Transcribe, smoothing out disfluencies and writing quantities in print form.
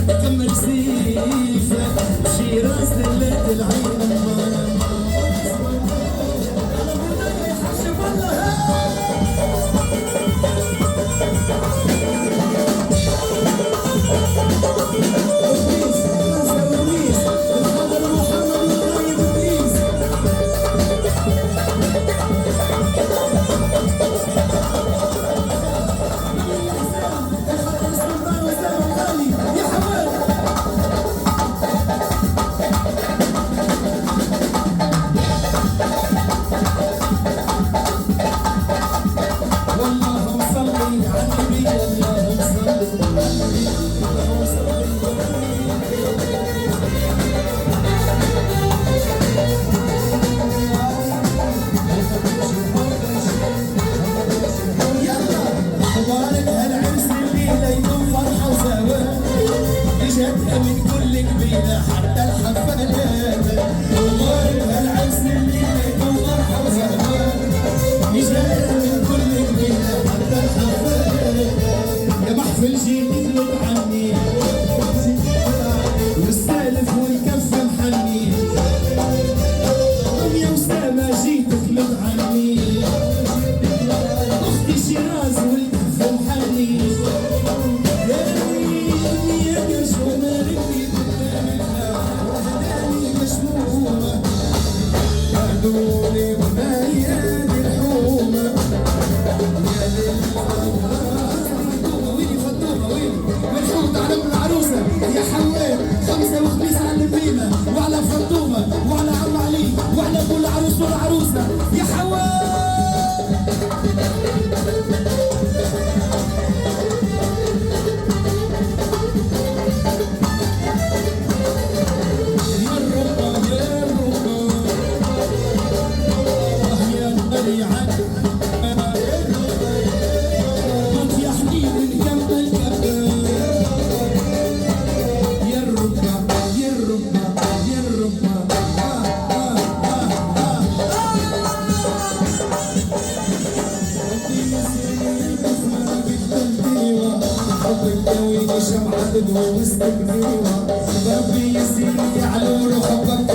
كمل سيفك شيراز دلت العين من كل قبيلة حتى الحفلات ومبارك هالعرس الليلة يكون فرحة وزهوان يجينا من كل قبيلة حتى الحفلات يا محفل جيت تطلب عني والسالف والكف محني يا أسامة جيت تطلب عني أختي شيراز والكف محني دولي وبايد الحومة يا للفضومة ويلي فضومة ويلي والحوت على ام العروسة يا حوال خمسة وخميس على البيمة وعلى فضومة وعلى عم علي وعلى ابو العروس والعروسة يا حوال شمعة تدوي وسط قديمة ربي يزيد على روحك